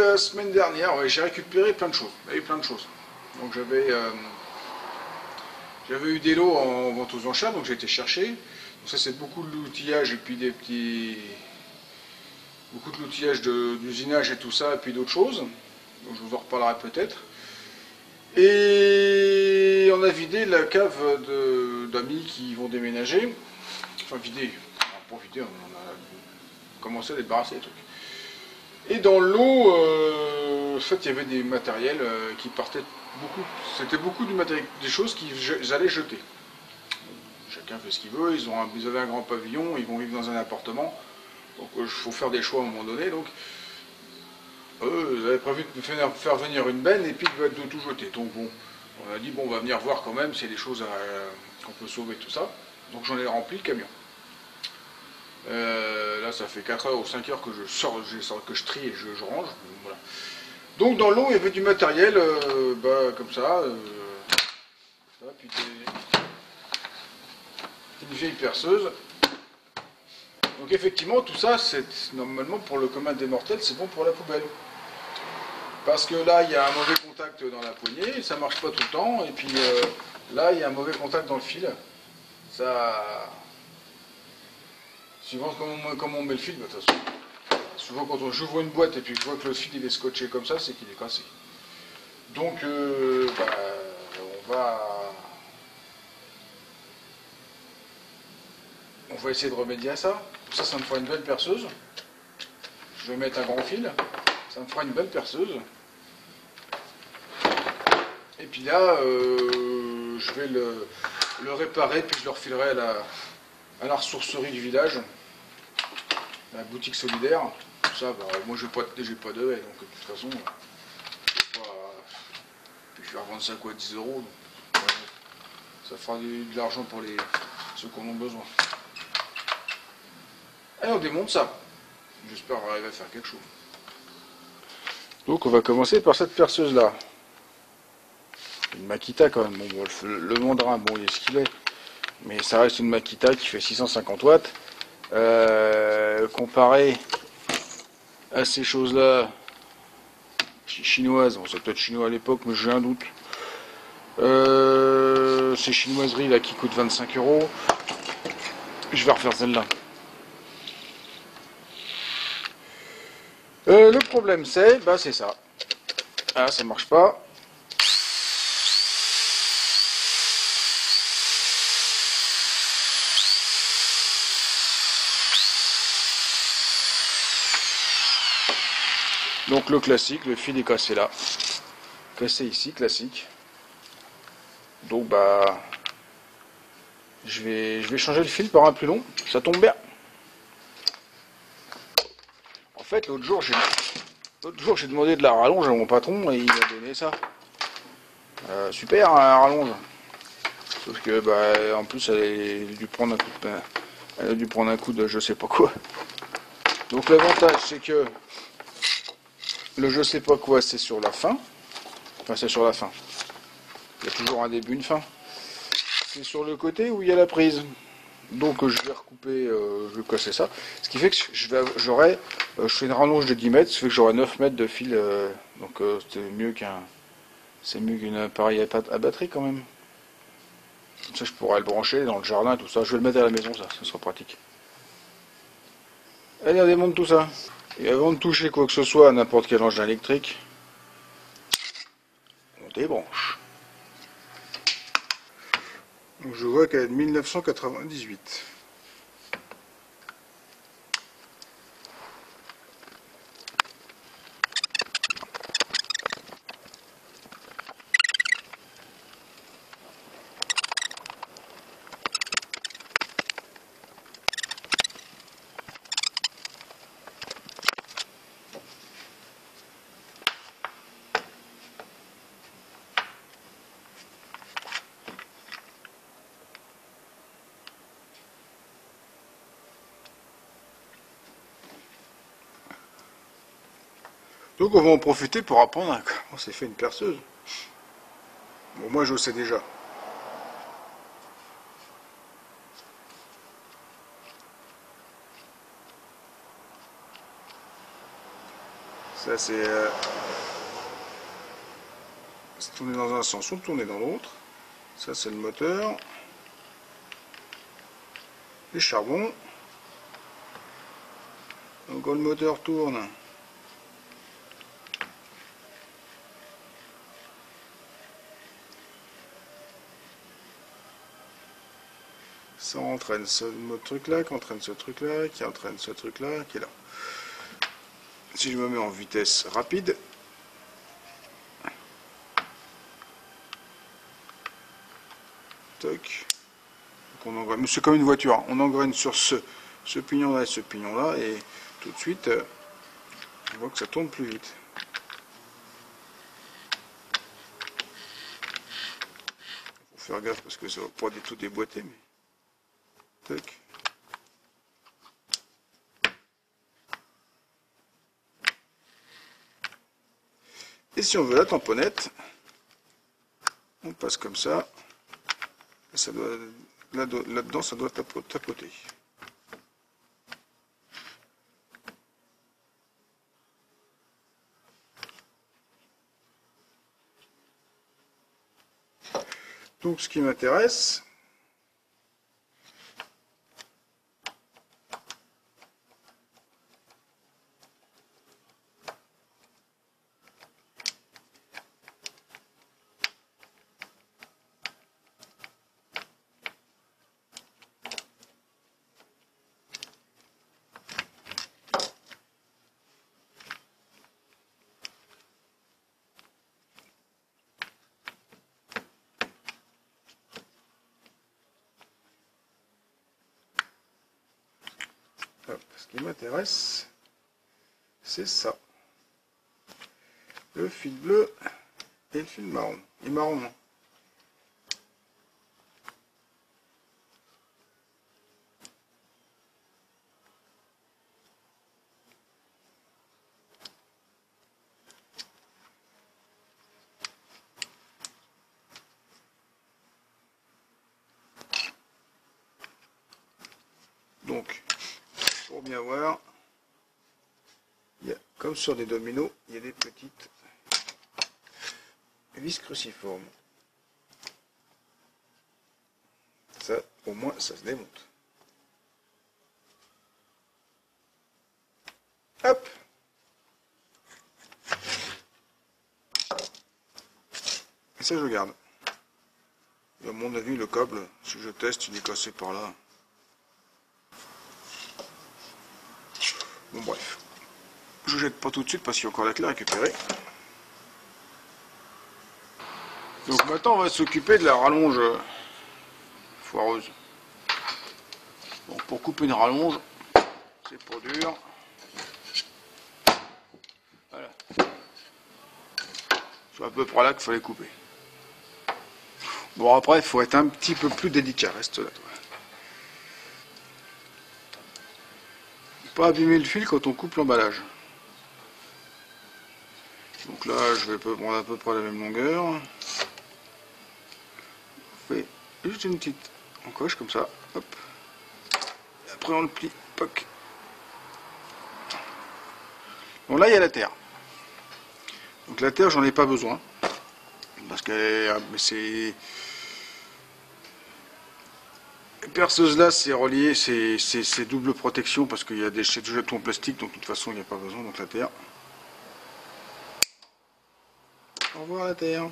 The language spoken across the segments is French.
la semaine dernière, ouais, j'ai récupéré plein de choses. Il y avait plein de choses. Donc j'avais eu des lots en vente aux enchères, donc j'ai été chercher. Donc ça c'est beaucoup de l'outillage et puis beaucoup de l'outillage d'usinage et tout ça, et puis d'autres choses. Donc je vous en reparlerai peut-être. Et on a vidé la cave d'amis qui vont déménager. Enfin vidé, pas vidé, on a commencé à débarrasser les trucs. Et dans l'eau, en fait, il y avait des matériels qui partaient beaucoup. C'était beaucoup du matériel, des choses qu'ils allaient jeter. Chacun fait ce qu'il veut. Ils avaient un grand pavillon, ils vont vivre dans un appartement. Donc il faut faire des choix à un moment donné. Donc eux, ils avaient prévu de faire venir une benne et puis de tout jeter. Donc bon, on a dit bon, on va venir voir quand même s'il y a des choses qu'on peut sauver, tout ça. Donc j'en ai rempli le camion. Là, ça fait 4 heures ou 5 heures que que je trie et je range. Voilà. Donc dans l'eau, il y avait du matériel, comme ça, puis une vieille perceuse. Donc effectivement, tout ça, c'est normalement pour le commun des mortels, c'est bon pour la poubelle. Parce que là, il y a un mauvais contact dans la poignée, ça marche pas tout le temps, et puis là, il y a un mauvais contact dans le fil. Ça... Suivant comment on met le fil, de toute façon. Souvent quand j'ouvre une boîte et puis que je vois que le fil il est scotché comme ça, c'est qu'il est cassé. Donc on va essayer de remédier à ça. Ça me fera une belle perceuse. Je vais mettre un grand fil. Ça me fera une belle perceuse. Et puis là, je vais le réparer, puis je le refilerai à la ressourcerie du village, la boutique solidaire. Ça, moi j'ai pas de haie, donc de toute façon, puis je vais revendre ça quoi, 10 euros. Donc, ça fera de l'argent pour ceux qui en ont besoin. Allez, on démonte ça. J'espère arriver à faire quelque chose. Donc on va commencer par cette perceuse là. Une Makita quand même. Bon, le Mandrin, bon, il est ce qu'il est. Mais ça reste une Makita qui fait 650 watts. Comparé à ces choses-là, chinoises, bon, c'est peut-être chinois à l'époque, mais j'ai un doute. Ces chinoiseries là qui coûtent 25 euros. Je vais refaire celle-là. Le problème c'est ça. Ah, ça marche pas. Donc le classique, le fil est cassé là. Cassé ici, classique. Donc je vais changer le fil par un plus long. Ça tombe bien. En fait, l'autre jour j'ai demandé de la rallonge à mon patron et il m'a donné ça. Super, hein, la rallonge. Sauf que en plus elle a dû prendre un coup de je sais pas quoi. Donc l'avantage c'est que le je sais pas quoi c'est sur la fin. Enfin c'est sur la fin. Il y a toujours un début, une fin. C'est sur le côté où il y a la prise. Donc je vais recouper, je vais casser ça. Ce qui fait que je fais une rallonge de 10 mètres, ce qui fait que j'aurai 9 mètres de fil. Donc c'est mieux qu'une appareil à batterie quand même. Comme ça je pourrai le brancher dans le jardin, tout ça. Je vais le mettre à la maison, ça sera pratique. Allez, on démonte tout ça. Et avant de toucher quoi que ce soit à n'importe quel engin électrique, on débranche. Donc je vois qu'elle est de 1998. Donc on va en profiter pour apprendre comment c'est fait une perceuse. Bon, moi je le sais déjà. Ça c'est tourner dans un sens ou tourner dans l'autre. Ça c'est le moteur. Les charbons. Donc quand le moteur tourne, ça entraîne ce truc là, qui entraîne ce truc là, qui entraîne ce truc là, qui est là. Si je me mets en vitesse rapide, toc, on engraine, c'est comme une voiture, hein. On engraine sur ce pignon là et ce pignon là, et tout de suite on voit que ça tourne plus vite. Faut faire gaffe parce que ça va pas du tout déboîter, mais toc. Et si on veut la tamponnette, on passe comme ça, et ça doit, là-dedans ça doit tapoter. Donc ce qui m'intéresse, c'est ça. Le fil bleu et le fil marron. Et marron. Donc, pour bien voir, comme sur des dominos, il y a des petites vis cruciformes. Ça, au moins, ça se démonte. Hop! Et ça, je garde. Et à mon avis, le câble, si je teste, il est cassé par là. Bon, bref. Je jette pas tout de suite parce qu'il y a encore la clé à récupérer. Donc maintenant, on va s'occuper de la rallonge foireuse. Bon, pour couper une rallonge, c'est pas dur. Voilà. C'est à peu près là qu'il fallait couper. Bon, après, il faut être un petit peu plus délicat. Reste là, toi. Pas abîmer le fil quand on coupe l'emballage. Donc là, je vais prendre à peu près la même longueur. On fait juste une petite encoche comme ça. Hop. Et après, on le plie. Poc. Bon, là, il y a la terre. Donc la terre, j'en ai pas besoin. Parce que c'est... Les perceuses là, c'est relié, c'est double protection parce qu'il y a des jetons en plastique, donc de toute façon, il n'y a pas besoin. Donc la terre. Au revoir la terre.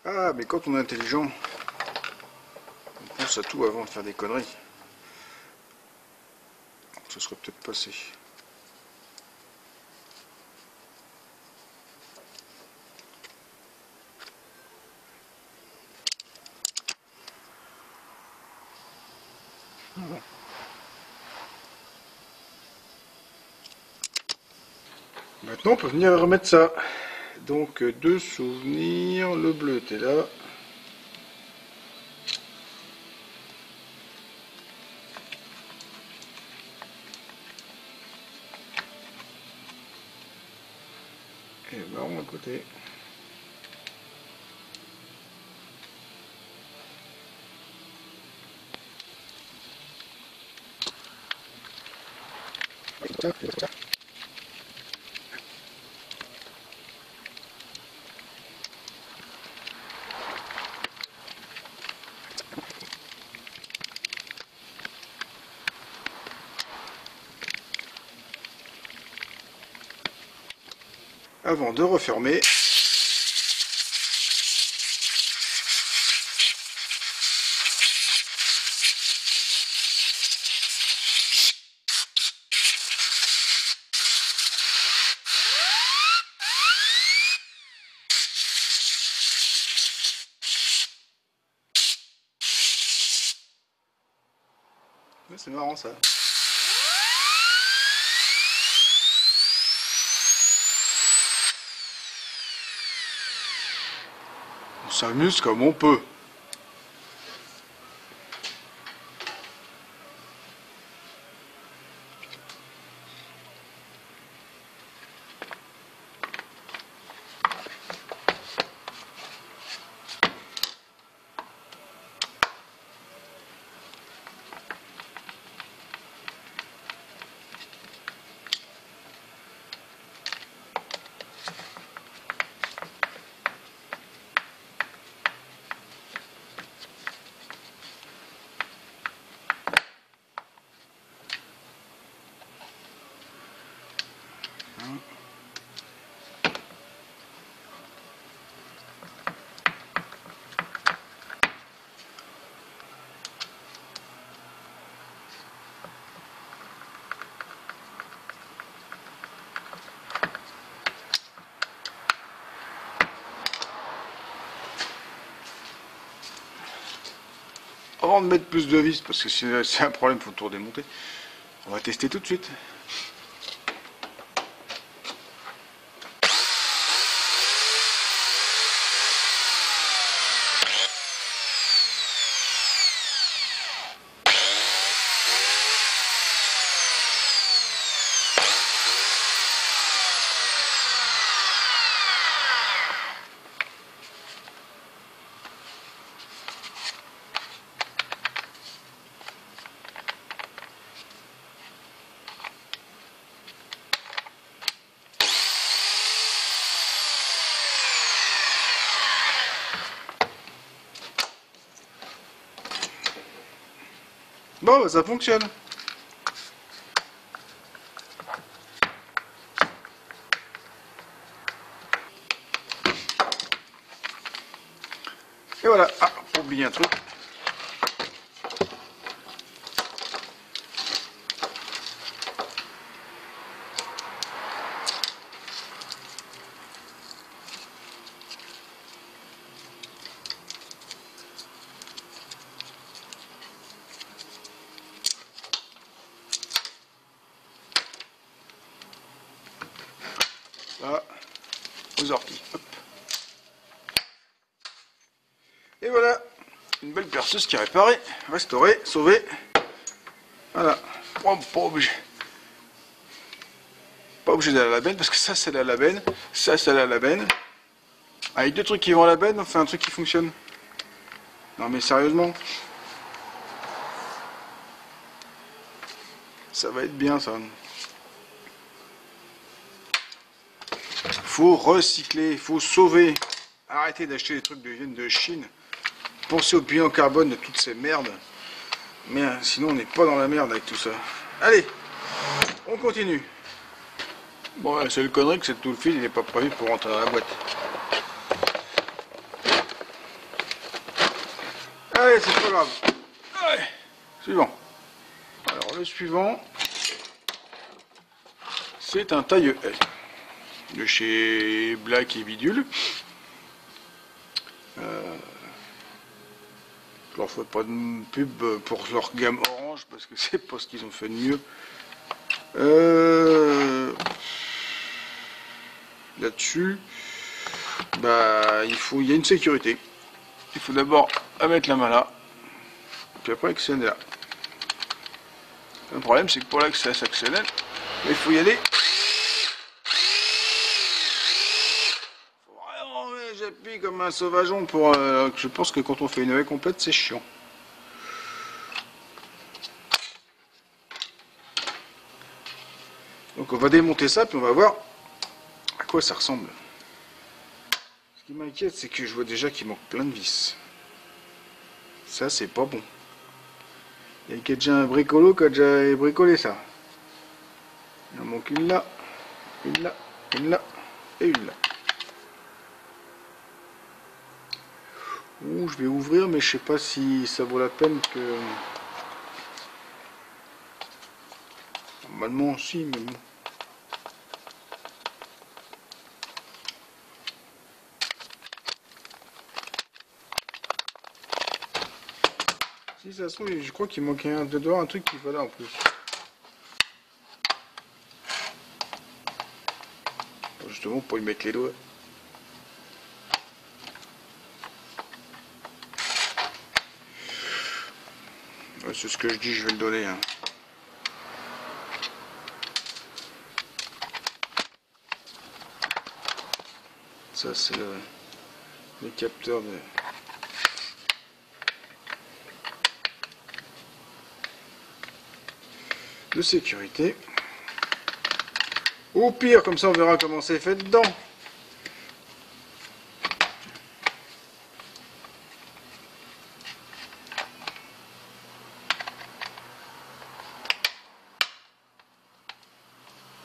Ah, mais quand on est intelligent, on pense à tout avant de faire des conneries. Ça serait peut-être passé. Voilà. Maintenant, on peut venir remettre ça. Donc, deux souvenirs. Le bleu était là. Et le marron à côté. Avant de refermer. C'est marrant ça. On s'amuse comme on peut. Avant de mettre plus de vis, parce que c'est un problème, il faut tout redémonter, on va tester tout de suite. Bon, bah, ça fonctionne. Et voilà. Ah, pour oublier un truc. Voilà, aux orties. Hop. Et voilà, une belle perceuse qui est réparée, restaurée, sauvée. Voilà. Oh, pas obligé d'aller à la benne, parce que ça c'est à la benne, ça c'est à la benne. Avec deux trucs qui vont à la benne, on fait un truc qui fonctionne. Non mais sérieusement, ça va être bien ça. Faut recycler, faut sauver. Arrêtez d'acheter des trucs qui viennent de Chine. Pensez au bilan carbone de toutes ces merdes. Mais sinon on n'est pas dans la merde avec tout ça. Allez, on continue. Bon, la seule connerie que c'est tout le fil, il n'est pas prévu pour rentrer dans la boîte. Allez, c'est pas grave. Allez, suivant. Alors le suivant, c'est un taille-haie de chez Black et Bidule. Je leur fais pas de pub pour leur gamme orange parce que c'est pas ce qu'ils ont fait de mieux. Là-dessus, bah il y a une sécurité. Il faut d'abord mettre la main là, puis après actionner là. Le problème c'est que pour là que ça s'actionne, il faut y aller. J'appuie comme un sauvageon pour. Je pense que quand on fait une haie complète, c'est chiant. Donc on va démonter ça, puis on va voir à quoi ça ressemble. Ce qui m'inquiète, c'est que je vois déjà qu'il manque plein de vis. Ça, c'est pas bon. Il y a déjà un bricolo qui a déjà bricolé ça. Il en manque une là, une là, une là et une là. Ouh, je vais ouvrir, mais je sais pas si ça vaut la peine que... Normalement, si, mais bon. Si ça se trouve, je crois qu'il manquait un dedans, un truc qu'il fallait en plus. Justement, pour y mettre les doigts. Ouais, c'est ce que je dis, je vais le donner. Hein. Ça, c'est le capteur de sécurité. Au pire, comme ça, on verra comment c'est fait dedans.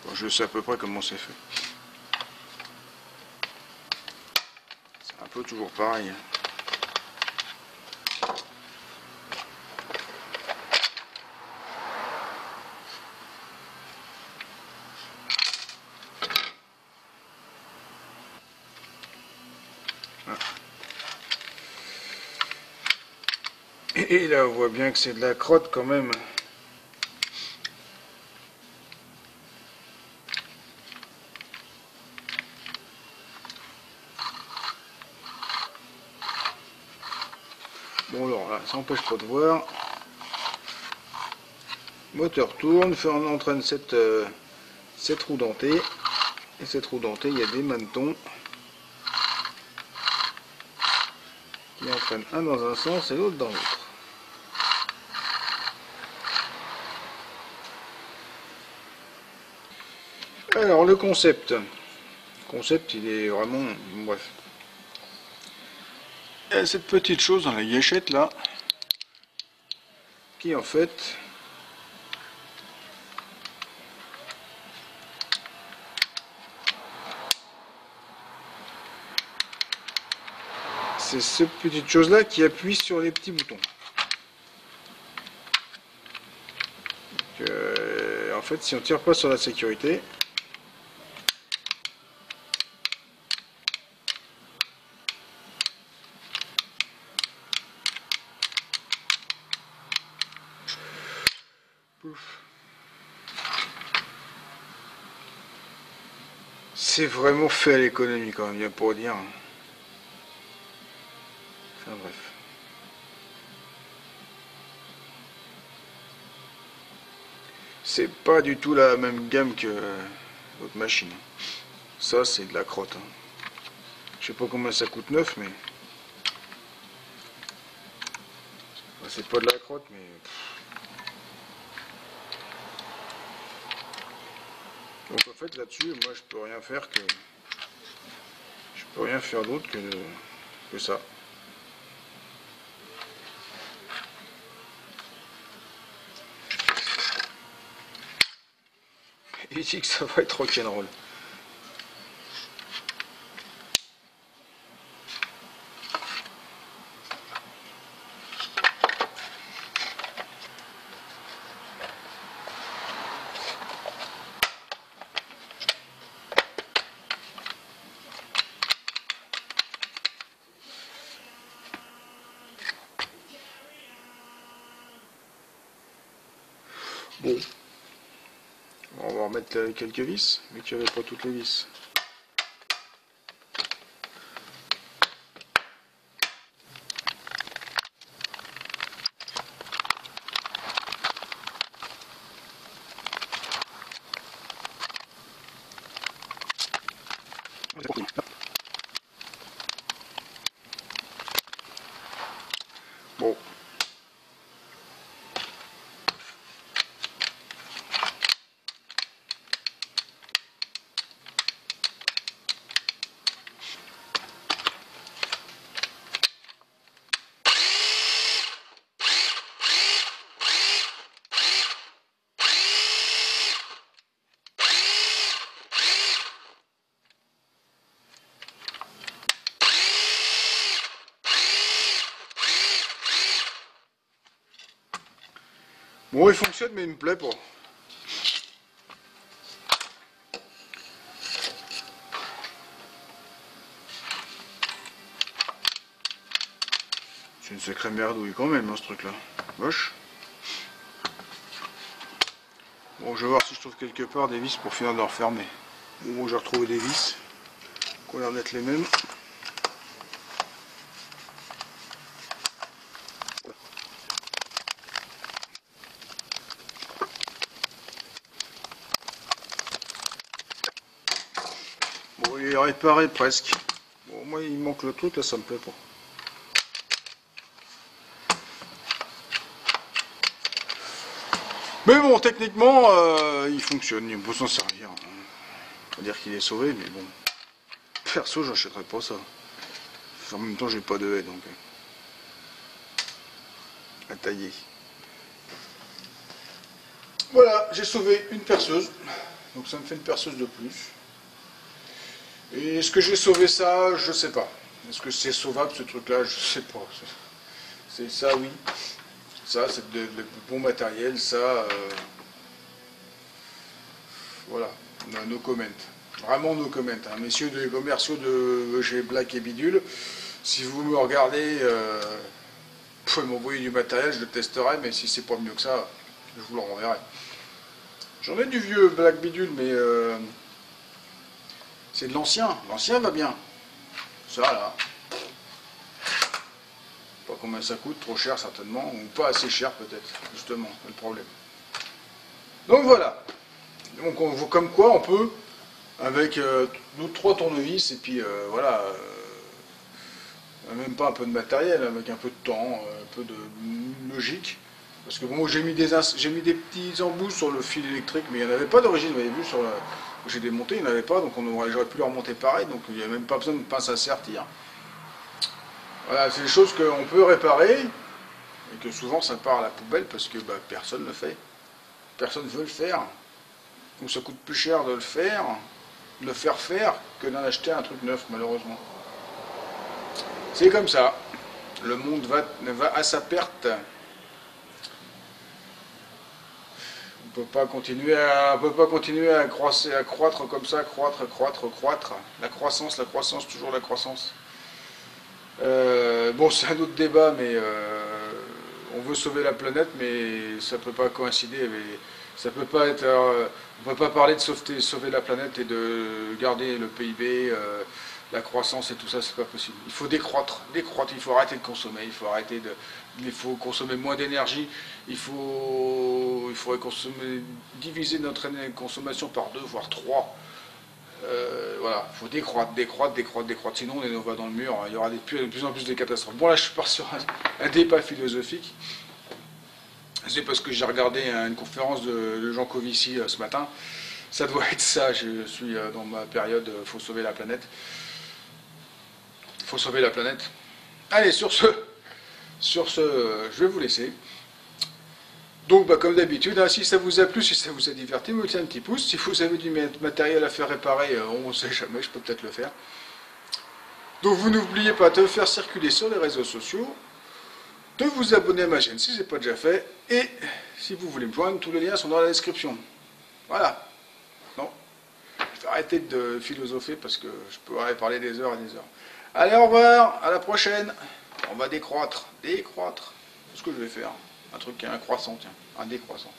Bon, je sais à peu près comment c'est fait. C'est un peu toujours pareil. Et là, on voit bien que c'est de la crotte quand même. Bon alors là, ça n'empêche pas de voir. Moteur tourne, on entraîne cette roue dentée. Et cette roue dentée, il y a des manetons qui entraînent un dans un sens et l'autre dans l'autre. Alors le concept. Le concept, il est vraiment... Bref. Il y a cette petite chose dans la gâchette là, qui en fait... C'est cette petite chose là qui appuie sur les petits boutons. Donc, en fait, si on tire pas sur la sécurité, c'est vraiment fait à l'économie quand même, il y a pour dire. Enfin bref. C'est pas du tout la même gamme que votre machine. Ça, c'est de la crotte. Hein. Je sais pas combien ça coûte neuf, mais... Enfin, c'est pas de la crotte, mais... Donc en fait, là-dessus, moi, je peux rien faire que... Je peux rien faire d'autre que ça. Il dit que ça va être rock'n'roll. Bon. On va remettre quelques vis, mais qu'il n'y avait pas toutes les vis. Bon. Bon, il fonctionne, mais il me plaît pas. C'est une sacrée merdouille quand même, hein, ce truc-là. Moche. Bon, je vais voir si je trouve quelque part des vis pour finir de le refermer. Bon, j'ai retrouvé des vis. Qu'on a l'air d'être les mêmes. Bon, il est réparé presque. Bon, moi, il manque le truc, là, ça me plaît pas. Mais bon, techniquement, il fonctionne, il peut s'en servir. On va dire qu'il est sauvé, mais bon. Perso, j'achèterais pas ça. En même temps, j'ai pas de haie, donc... à tailler. Voilà, j'ai sauvé une perceuse. Donc ça me fait une perceuse de plus. Et est-ce que j'ai sauvé ça? Je sais pas. Est-ce que c'est sauvable, ce truc-là? Je sais pas. C'est ça, oui. Ça, c'est de bon matériel, ça... voilà, no comment. Vraiment no comment. Hein. Messieurs des commerciaux de chez Black et Bidule, si vous me regardez, vous pouvez m'envoyer du matériel, je le testerai, mais si c'est pas mieux que ça, je vous le renverrai. J'en ai du vieux Black Bidule, mais c'est de l'ancien. L'ancien va bien. Ça, là. Pas combien ça coûte, trop cher certainement, ou pas assez cher peut-être, justement, c'est le problème. Donc voilà. Donc on voit comme quoi on peut, avec nos 3 tournevis, et puis voilà, même pas un peu de matériel, avec un peu de temps, un peu de logique. Parce que bon, j'ai mis des petits embouts sur le fil électrique, mais il n'y en avait pas d'origine, vous avez vu, sur j'ai démonté, il n'y en avait pas, donc j'aurais pu le remonter pareil, donc il n'y a même pas besoin de pince à sertir. Voilà, c'est des choses qu'on peut réparer, et que souvent ça part à la poubelle parce que personne ne le fait. Personne ne veut le faire. Donc ça coûte plus cher de le faire que d'en acheter un truc neuf, malheureusement. C'est comme ça. Le monde va à sa perte. On peut pas continuer à croître comme ça, croître. La croissance, toujours la croissance. Bon, c'est un autre débat, mais on veut sauver la planète, mais ça peut pas coïncider avec, ça peut pas être, on peut pas parler de sauver la planète et de garder le PIB, la croissance et tout ça, c'est pas possible. Il faut décroître, il faut arrêter de consommer, il faut consommer moins d'énergie, il faudrait diviser notre consommation par 2, voire 3. Voilà, il faut décroître, sinon on va dans le mur, il y aura de plus en plus de catastrophes. Bon là je pars sur un débat philosophique, c'est parce que j'ai regardé une conférence de Jean Covici ce matin, ça doit être ça, je suis dans ma période, faut sauver la planète. Faut sauver la planète. Allez, sur ce, je vais vous laisser. Donc, comme d'habitude, hein, si ça vous a plu, si ça vous a diverti, vous mettez un petit pouce. Si vous avez du matériel à faire réparer, on ne sait jamais, je peux peut-être le faire. Donc, vous n'oubliez pas de le faire circuler sur les réseaux sociaux, de vous abonner à ma chaîne si ce n'est pas déjà fait, et si vous voulez me joindre, tous les liens sont dans la description. Voilà. Non, je vais arrêter de philosopher parce que je pourrais parler des heures et des heures. Allez, au revoir, à la prochaine. On va décroître. C'est ce que je vais faire. Un truc, un croissant, tiens, un décroissant.